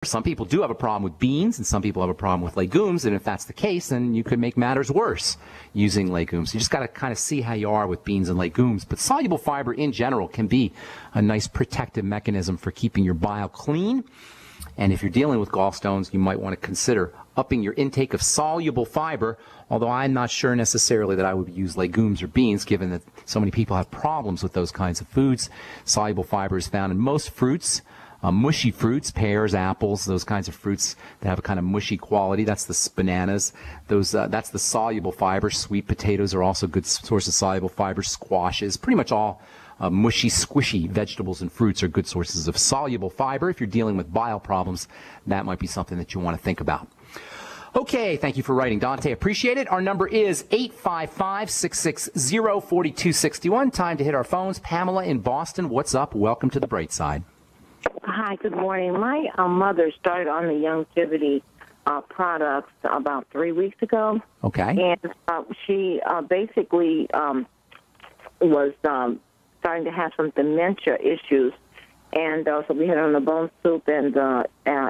Some people do have a problem with beans, and some people have a problem with legumes, and if that's the case, then you could make matters worse using legumes. You just got to kind of see how you are with beans and legumes. But soluble fiber in general can be a nice protective mechanism for keeping your bile clean. And if you're dealing with gallstones, you might want to consider upping your intake of soluble fiber, although I'm not sure necessarily that I would use legumes or beans, given that so many people have problems with those kinds of foods. Soluble fiber is found in most fruits, mushy fruits, pears, apples, those kinds of fruits that have a kind of mushy quality. That's the bananas. That's the soluble fiber. Sweet potatoes are also good source of soluble fiber. Squashes, pretty much all mushy, squishy vegetables and fruits are good sources of soluble fiber. If you're dealing with bile problems, that might be something that you want to think about. Okay, thank you for writing, Dante. Appreciate it. Our number is 855-660-4261. Time to hit our phones. Pamela in Boston, what's up? Welcome to the bright side. Hi, good morning. My mother started on the longevity products about 3 weeks ago. Okay. And she basically was starting to have some dementia issues. And so we had her on the bone soup and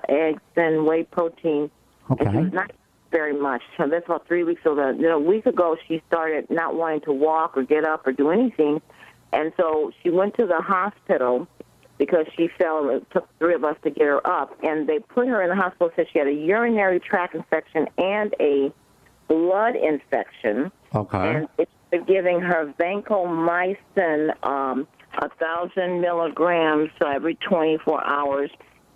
eggs and whey protein. Okay. And not very much. So that's about 3 weeks ago. A week ago, she started not wanting to walk or get up or do anything. And so she went to the hospital because she fell. It took three of us to get her up. And they put her in the hospital, said she had a urinary tract infection and a blood infection. Okay. And it's giving her vancomycin 1,000 milligrams every 24 hours.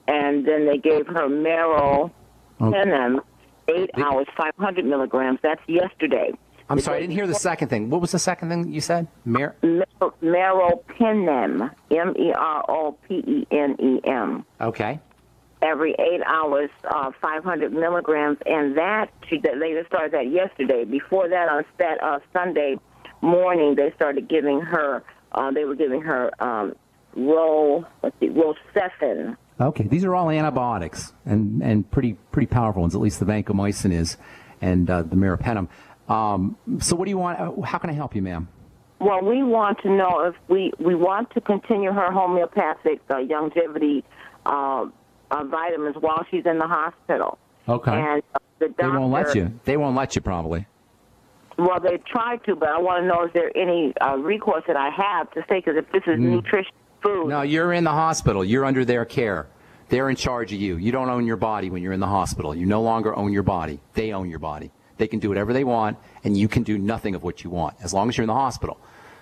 And then they gave her meropenem 8 hours, 500 milligrams. That's yesterday. I'm sorry, I didn't hear the second thing. What was the second thing you said? Meropenem, meropenem. Okay. Every 8 hours, 500 milligrams, and that she later started that yesterday. Before that, on Sunday morning, they started giving her. They were giving her Rocephin. Okay, these are all antibiotics and pretty powerful ones. At least the vancomycin is, and the meropenem. So what do you want? How can I help you, ma'am? Well, we want to know if we want to continue her homeopathic longevity vitamins while she's in the hospital. Okay. And the doctor, they won't let you. They won't let you probably. Well, they tried to, but I want to know is there any recourse that I have to say, because if this is nutritious food. No, you're in the hospital. You're under their care. They're in charge of you. You don't own your body when you're in the hospital. You no longer own your body. They own your body. They can do whatever they want, and you can do nothing of what you want as long as you're in the hospital.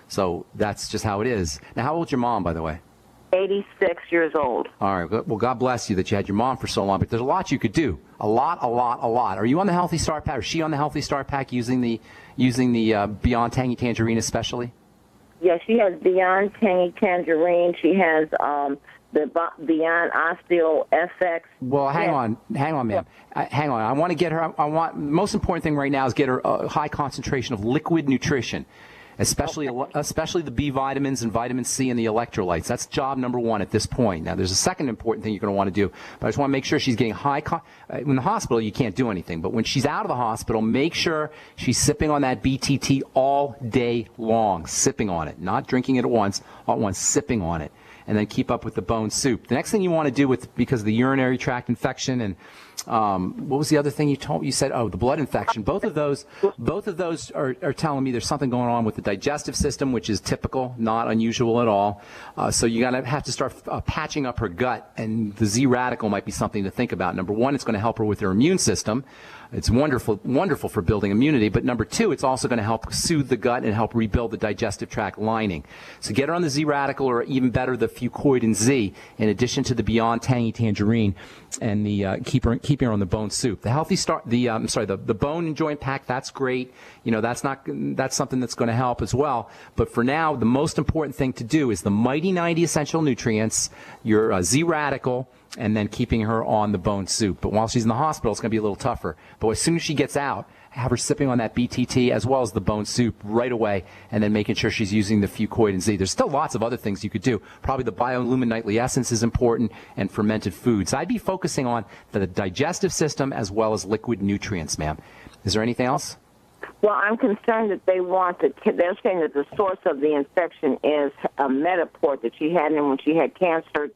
So that's just how it is. Now, how old's your mom, by the way? 86 years old. All right. Well, God bless you that you had your mom for so long, but there's a lot you could do. A lot. Are you on the Healthy Start Pack? Or is she on the Healthy Start Pack using the Beyond Tangy Tangerine especially? Yeah, she has Beyond Tangy Tangerine. She has the Beyond Osteo FX. Well, hang on, ma'am. Hang on. I want to get her. Most important thing right now is get her a high concentration of liquid nutrition, especially the B vitamins and vitamin C and the electrolytes. That's job number one at this point. Now, there's a second important thing you're going to want to do, but I just want to make sure she's getting high. In the hospital, you can't do anything, but when she's out of the hospital, make sure she's sipping on that BTT all day long, sipping on it, not drinking it all at once, sipping on it. And then keep up with the bone soup. The next thing you want to do because of the urinary tract infection and what was the other thing you said? Oh, the blood infection. Both of those are telling me there's something going on with the digestive system, which is typical, not unusual at all. So you're going to have to start patching up her gut, and the Z radical might be something to think about. Number one, it's going to help her with her immune system. It's wonderful for building immunity. But number two, it's also going to help soothe the gut and help rebuild the digestive tract lining. So get her on the Z radical, or even better, the Fucoid Z, in addition to the Beyond Tangy Tangerine, and the keeping her on the bone soup. The Healthy Start, the Bone and Joint Pack. That's great. That's something that's going to help as well. But for now, the most important thing to do is the Mighty 90 Essential Nutrients, your Z radical, and then keeping her on the bone soup. But while she's in the hospital, it's going to be a little tougher. But as soon as she gets out, have her sipping on that BTT as well as the bone soup right away, and then making sure she's using the Fucoid Z. There's still lots of other things you could do. Probably the Biolumin Nightly Essence is important, and fermented foods. I'd be focusing on the digestive system as well as liquid nutrients, ma'am. Is there anything else? Well, I'm concerned that they're saying that the source of the infection is a Metaport that she had when she had cancer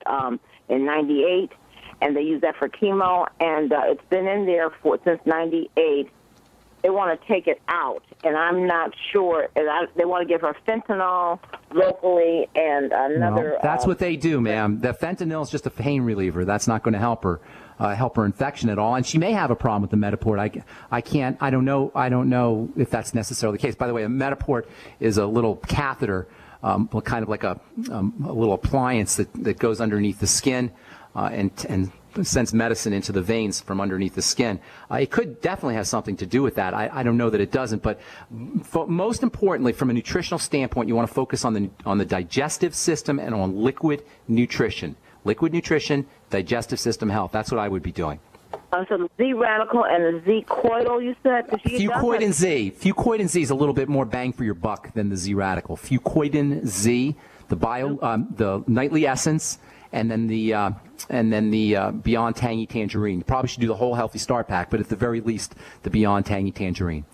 in '98. and they use that for chemo, and it's been in there since '98. They want to take it out, and I'm not sure. They want to give her fentanyl locally and another. Well, that's what they do, ma'am. The fentanyl is just a pain reliever. That's not going to help her infection at all. And she may have a problem with the Metaport. I don't know if that's necessarily the case. By the way, a Metaport is a little catheter, kind of like a little appliance that goes underneath the skin and sends medicine into the veins from underneath the skin. It could definitely have something to do with that. I don't know that it doesn't, but most importantly, from a nutritional standpoint, you want to focus on the digestive system and on liquid nutrition. Liquid nutrition, digestive system health. That's what I would be doing. So the Z radical and the Z coidal, you said? Fucoid Z. Fucoid Z is a little bit more bang for your buck than the Z radical. Fucoid Z, the nightly essence, and then the Beyond Tangy Tangerine. You probably should do the whole Healthy Start Pack, but at the very least, the Beyond Tangy Tangerine.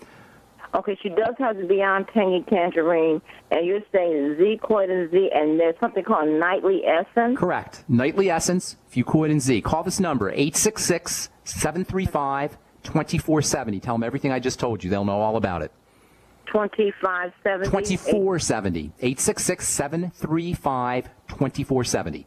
Okay, she does have the Beyond Tangy Tangerine, and you're saying Z-Coid and Z, and there's something called Nightly Essence? Correct. Nightly Essence, Fucoid and Z. Call this number, 866-735-2470. Tell them everything I just told you. They'll know all about it. 2570? 2470. 866-735-2470.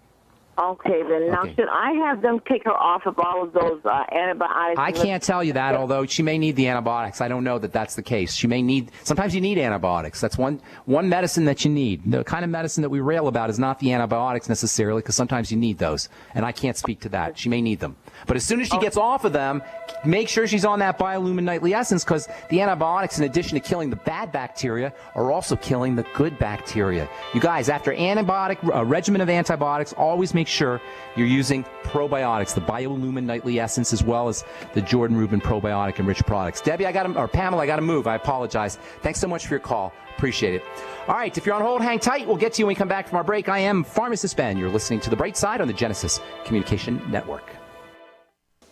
Okay, then now should I have them take her off of all of those antibiotics? I can't tell you that, although she may need the antibiotics. I don't know that that's the case. She may need, sometimes you need antibiotics. That's one medicine that you need. The kind of medicine that we rail about is not the antibiotics necessarily, because sometimes you need those, and I can't speak to that. She may need them. But as soon as she gets off of them, make sure she's on that Biolumin Nightly Essence, because the antibiotics, in addition to killing the bad bacteria, are also killing the good bacteria. You guys, after a regimen of antibiotics, always make sure you're using probiotics, the Biolumin Nightly Essence, as well as the Jordan Rubin probiotic enriched products. Debbie, Pamela, I got to move. I apologize. Thanks so much for your call. Appreciate it. All right, if you're on hold, hang tight. We'll get to you when we come back from our break. I am Pharmacist Ben. You're listening to The Bright Side on the Genesis Communication Network.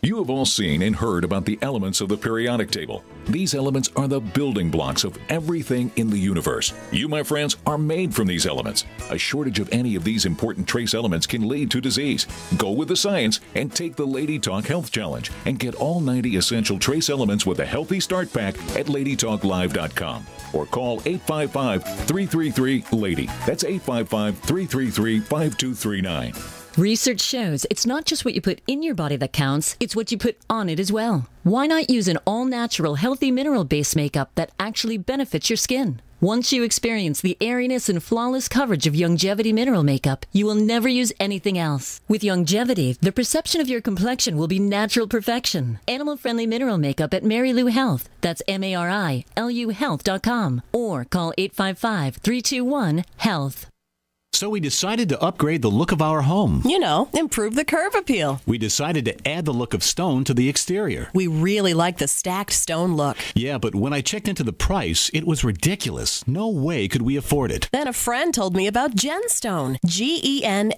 You have all seen and heard about the elements of the periodic table. These elements are the building blocks of everything in the universe. You, my friends, are made from these elements. A shortage of any of these important trace elements can lead to disease. Go with the science and take the Lady Talk Health Challenge and get all 90 essential trace elements with a Healthy Start Pack at LadyTalkLive.com. Or call 855-333-LADY. That's 855-333-5239. Research shows it's not just what you put in your body that counts, it's what you put on it as well. Why not use an all-natural, healthy mineral-based makeup that actually benefits your skin? Once you experience the airiness and flawless coverage of Longevity mineral makeup, you will never use anything else. With Longevity, the perception of your complexion will be natural perfection. Animal-friendly mineral makeup at Mary Lou Health. That's MARILU Health.com. Or call 855-321-HEALTH. So we decided to upgrade the look of our home. You know, improve the curb appeal. We decided to add the look of stone to the exterior. We really like the stacked stone look. Yeah, but when I checked into the price, it was ridiculous. No way could we afford it. Then a friend told me about Genstone. Genstone.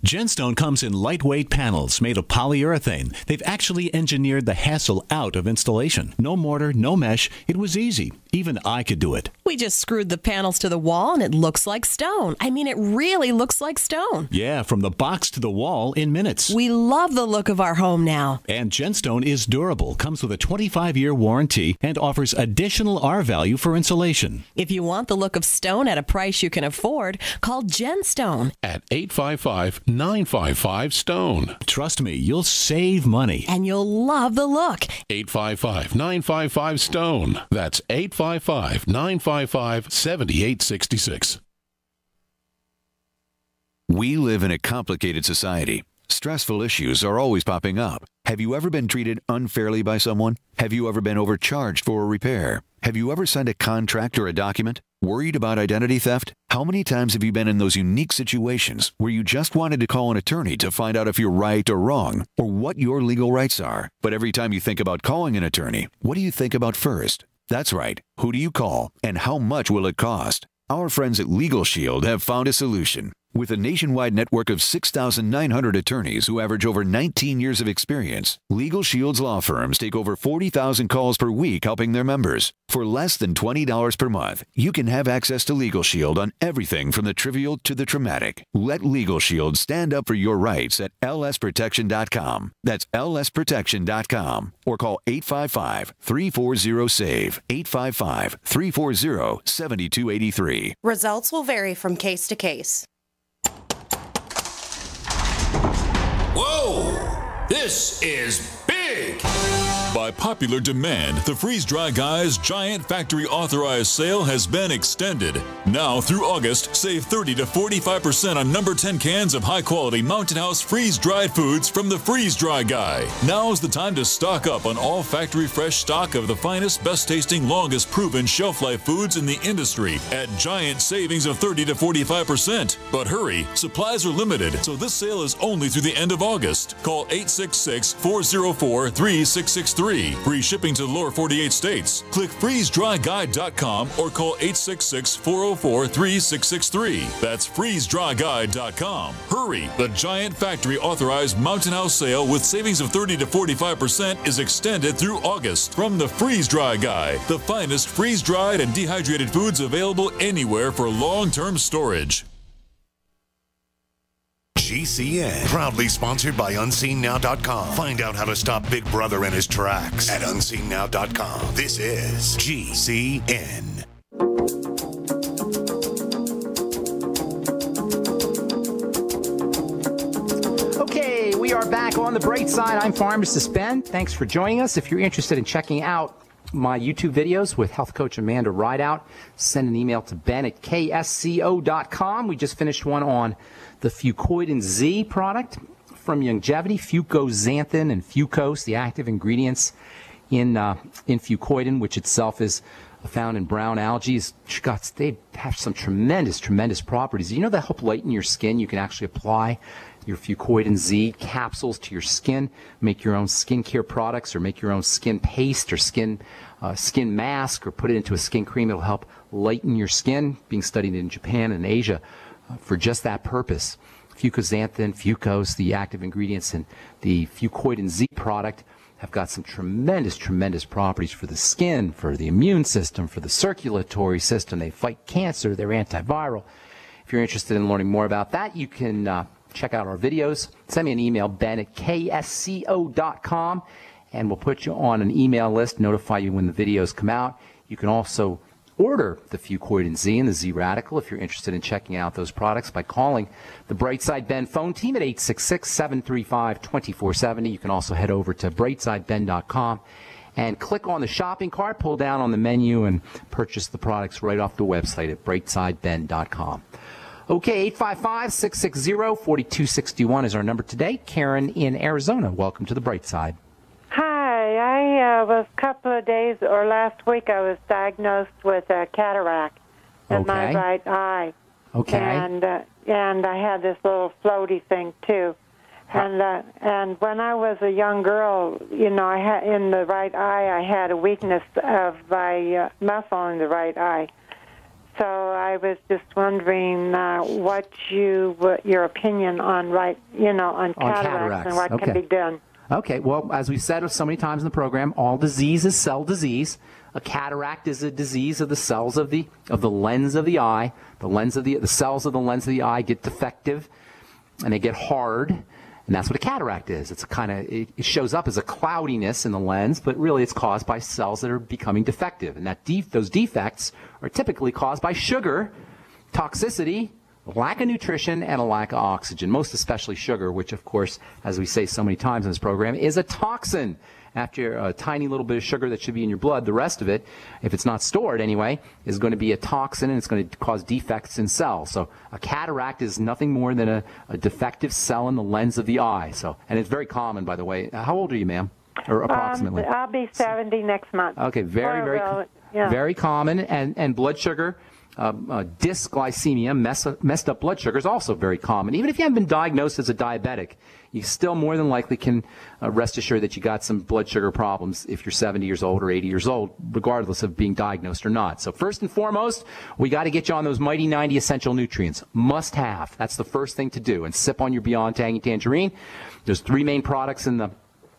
Genstone comes in lightweight panels made of polyurethane. They've actually engineered the hassle out of installation. No mortar, no mesh. It was easy. Even I could do it. We just screwed the panels to the wall and it looks like stone. I mean, it really looks like stone. Yeah, from the box to the wall in minutes. We love the look of our home now. And Genstone is durable, comes with a 25-year warranty, and offers additional R value for insulation. If you want the look of stone at a price you can afford, call Genstone at 855-955-STONE. Trust me, you'll save money. And you'll love the look. 855-955-STONE. That's 855-955-7866. We live in a complicated society. Stressful issues are always popping up. Have you ever been treated unfairly by someone? Have you ever been overcharged for a repair? Have you ever signed a contract or a document? Worried about identity theft? How many times have you been in those unique situations where you just wanted to call an attorney to find out if you're right or wrong, or what your legal rights are? But every time you think about calling an attorney, what do you think about first? That's right. Who do you call, and how much will it cost? Our friends at Legal Shield have found a solution. With a nationwide network of 6,900 attorneys who average over 19 years of experience, Legal Shield's law firms take over 40,000 calls per week helping their members. For less than $20 per month, you can have access to Legal Shield on everything from the trivial to the traumatic. Let Legal Shield stand up for your rights at lsprotection.com. That's lsprotection.com. Or call 855-340-SAVE. 855-340-7283. Results will vary from case to case. Whoa! This is big! By popular demand, the Freeze Dry Guy's giant factory authorized sale has been extended. Now through August, save 30 to 45% on number 10 cans of high-quality Mountain House freeze-dried foods from the Freeze Dry Guy. Now's the time to stock up on all factory fresh stock of the finest, best-tasting, longest-proven shelf-life foods in the industry at giant savings of 30 to 45%. But hurry, supplies are limited, so this sale is only through the end of August. Call 866-404-3663. Free shipping to the lower 48 states. Click freezedryguide.com or call 866-404-3663. That's freezedryguide.com. Hurry! The giant factory authorized Mountain House sale with savings of 30 to 45% is extended through August from the Freeze Dry Guy, the finest freeze-dried and dehydrated foods available anywhere for long-term storage. GCN, proudly sponsored by UnseenNow.com. Find out how to stop Big Brother in his tracks at UnseenNow.com. This is GCN. Okay, we are back on the bright side. I'm Pharmacist Ben. Thanks for joining us. If you're interested in checking out my YouTube videos with health coach Amanda Rideout, send an email to ben@ksco.com. We just finished one on the Fucoidan Z product from Longevity, fucoxanthin and fucose, the active ingredients in Fucoidan, which itself is found in brown algae. They have some tremendous properties. You know that help lighten your skin. You can actually apply your Fucoidan Z capsules to your skin, make your own skincare products, or make your own skin paste or skin mask, or put it into a skin cream. It'll help lighten your skin. Being studied in Japan and Asia for just that purpose. Fucoxanthin, fucose, the active ingredients in the Fucoidan Z product have got some tremendous properties for the skin, for the immune system, for the circulatory system. They fight cancer. They're antiviral. If you're interested in learning more about that, you can check out our videos. Send me an email, ben@ksco.com, and we'll put you on an email list, notify you when the videos come out. You can also order the Fucoidan Z and the Z Radical if you're interested in checking out those products by calling the Brightside Ben phone team at 866-735-2470. You can also head over to brightsideben.com and click on the shopping cart, pull down on the menu, and purchase the products right off the website at brightsideben.com. Okay, 855-660-4261 is our number today. Karen in Arizona, welcome to the Bright Side. Hi, I was a couple of days, or last week, I was diagnosed with a cataract in my right eye. Okay. And I had this little floaty thing too. And when I was a young girl, you know, I had in the right eye, I had a weakness of my muscle in the right eye. So I was just wondering what your opinion on cataracts and what can be done. Okay, well, as we've said so many times in the program, all disease is cell disease. A cataract is a disease of the cells of the lens of the eye. The cells of the lens of the eye get defective, and they get hard, and that's what a cataract is. It's it shows up as a cloudiness in the lens, but really it's caused by cells that are becoming defective, and those defects are typically caused by sugar, toxicity, lack of nutrition, and a lack of oxygen, most especially sugar, which, of course, as we say so many times in this program, is a toxin. After a tiny little bit of sugar that should be in your blood, the rest of it, if it's not stored anyway, is going to be a toxin, and it's going to cause defects in cells. So a cataract is nothing more than a defective cell in the lens of the eye. And it's very common, by the way. How old are you, ma'am? Or approximately? I'll be 70 next month. Okay, very common, and blood sugar dysglycemia, messed up blood sugar, is also very common. Even if you haven't been diagnosed as a diabetic, you still more than likely can rest assured that you got some blood sugar problems if you're 70 years old or 80 years old, regardless of being diagnosed or not. So first and foremost, we got to get you on those Mighty 90 essential nutrients. Must have. That's the first thing to do. And sip on your Beyond Tangy Tangerine. There's 3 main products in the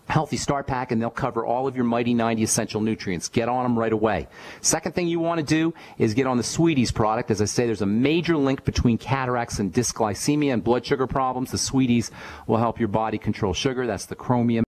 Healthy Start Pack, and they'll cover all of your Mighty 90 essential nutrients. Get on them right away. Second thing you want to do is get on the Sweeties product. As I say, there's a major link between cataracts and dysglycemia and blood sugar problems. The Sweeties will help your body control sugar. That's the chromium.